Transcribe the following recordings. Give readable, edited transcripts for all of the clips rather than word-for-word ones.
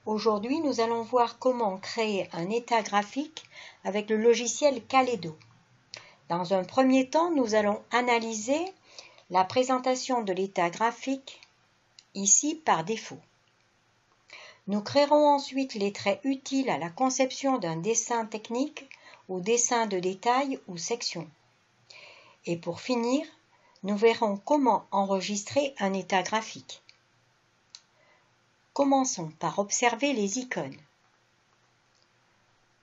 Aujourd'hui, nous allons voir comment créer un état graphique avec le logiciel Kaleido. Dans un premier temps, nous allons analyser la présentation de l'état graphique, ici par défaut. Nous créerons ensuite les traits utiles à la conception d'un dessin technique ou dessin de détail ou section. Et pour finir, nous verrons comment enregistrer un état graphique. Commençons par observer les icônes.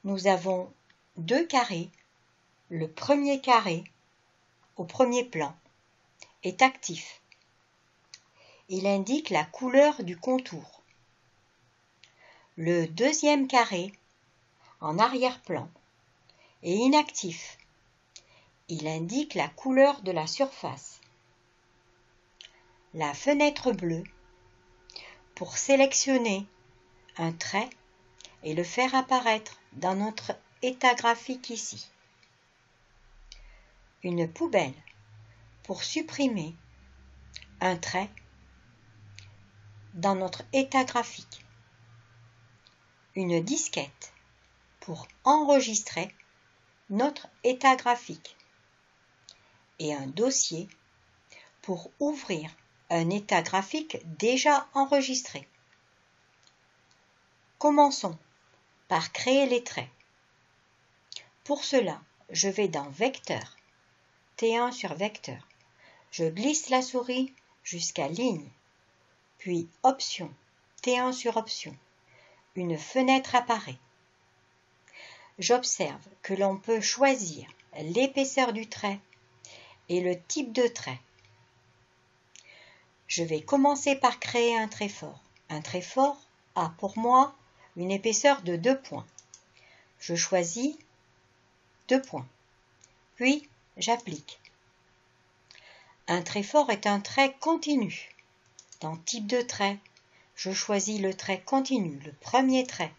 Nous avons deux carrés. Le premier carré, au premier plan, est actif. Il indique la couleur du contour. Le deuxième carré, en arrière-plan, est inactif. Il indique la couleur de la surface. La fenêtre bleue, pour sélectionner un trait et le faire apparaître dans notre état graphique ici. Une poubelle, pour supprimer un trait dans notre état graphique. Une disquette, pour enregistrer notre état graphique. Et un dossier, pour ouvrir un état graphique déjà enregistré. Commençons par créer les traits. Pour cela, je vais dans Vecteur, T1 sur Vecteur. Je glisse la souris jusqu'à Ligne, puis Options, T1 sur Options. Une fenêtre apparaît. J'observe que l'on peut choisir l'épaisseur du trait et le type de trait. Je vais commencer par créer un trait fort. Un trait fort a pour moi une épaisseur de 2 points. Je choisis 2 points. Puis, j'applique. Un trait fort est un trait continu. Dans Type de trait, je choisis le trait continu, le premier trait.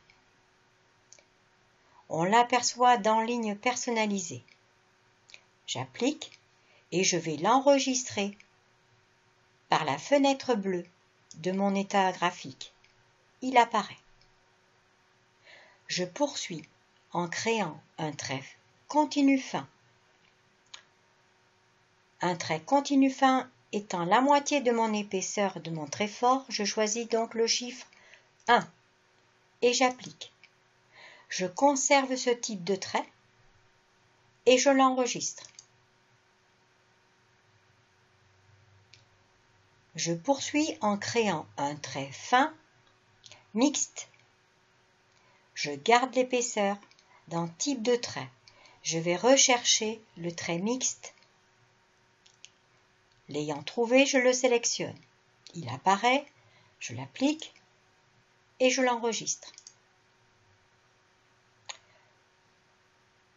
On l'aperçoit dans Ligne personnalisée. J'applique et je vais l'enregistrer par la fenêtre bleue de mon état graphique. Il apparaît. Je poursuis en créant un trait continu fin. Un trait continu fin étant la moitié de mon épaisseur de mon trait fort, je choisis donc le chiffre 1 et j'applique. Je conserve ce type de trait et je l'enregistre. Je poursuis en créant un trait fin mixte. Je garde l'épaisseur dans Type de trait. Je vais rechercher le trait mixte. L'ayant trouvé, je le sélectionne. Il apparaît, je l'applique et je l'enregistre.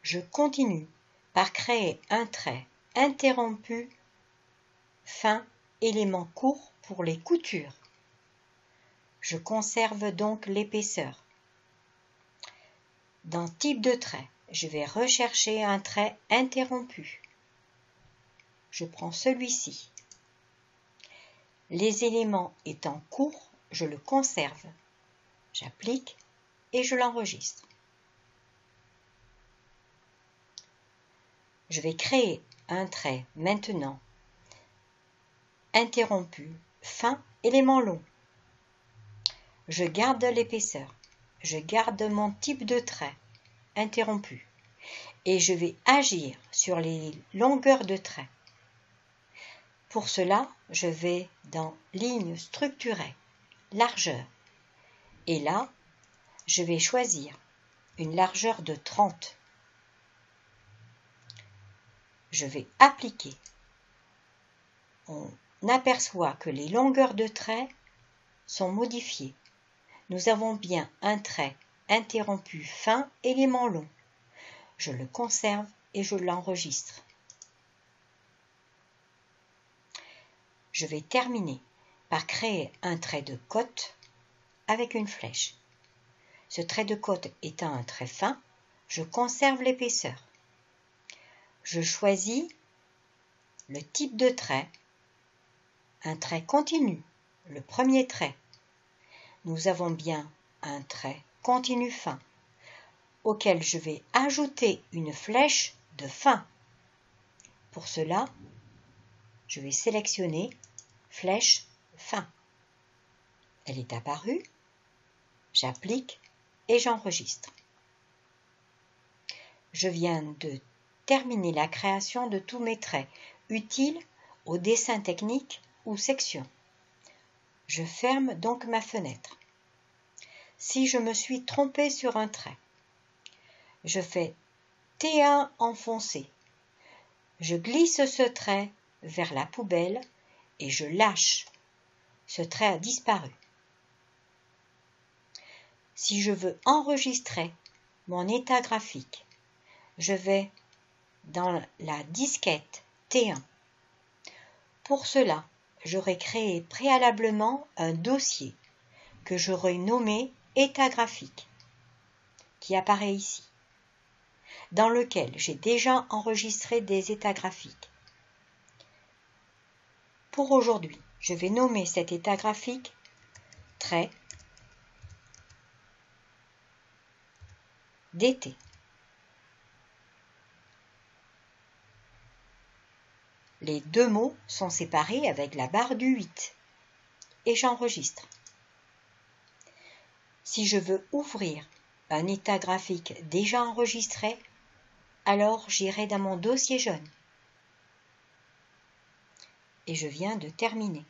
Je continue par créer un trait interrompu, fin, élément court pour les coutures. Je conserve donc l'épaisseur. Dans Type de trait, je vais rechercher un trait interrompu. Je prends celui-ci. Les éléments étant courts, je le conserve. J'applique et je l'enregistre. Je vais créer un trait maintenant interrompu, fin, élément long. Je garde l'épaisseur. Je garde mon type de trait interrompu et je vais agir sur les longueurs de trait. Pour cela, je vais dans Ligne structurée, largeur. Et là, je vais choisir une largeur de 30. Je vais appliquer. On aperçoit que les longueurs de trait sont modifiées. Nous avons bien un trait interrompu fin, élément long. Je le conserve et je l'enregistre. Je vais terminer par créer un trait de côte avec une flèche. Ce trait de côte étant un trait fin, je conserve l'épaisseur. Je choisis le type de trait, un trait continu, le premier trait. Nous avons bien un trait continu fin auquel je vais ajouter une flèche de fin. Pour cela, je vais sélectionner flèche fin. Elle est apparue, j'applique et j'enregistre. Je viens de terminer la création de tous mes traits utiles au dessin technique ou section. Je ferme donc ma fenêtre. Si je me suis trompé sur un trait, je fais T1 enfoncé. Je glisse ce trait vers la poubelle et je lâche. Ce trait a disparu. Si je veux enregistrer mon état graphique, je vais dans la disquette T1. Pour cela, j'aurai créé préalablement un dossier que j'aurai nommé état graphique, qui apparaît ici, dans lequel j'ai déjà enregistré des états graphiques. Pour aujourd'hui, je vais nommer cet état graphique trait d'été. Les deux mots sont séparés avec la barre du 8 et j'enregistre. Si je veux ouvrir un état graphique déjà enregistré, alors j'irai dans mon dossier jaune. Et je viens de terminer.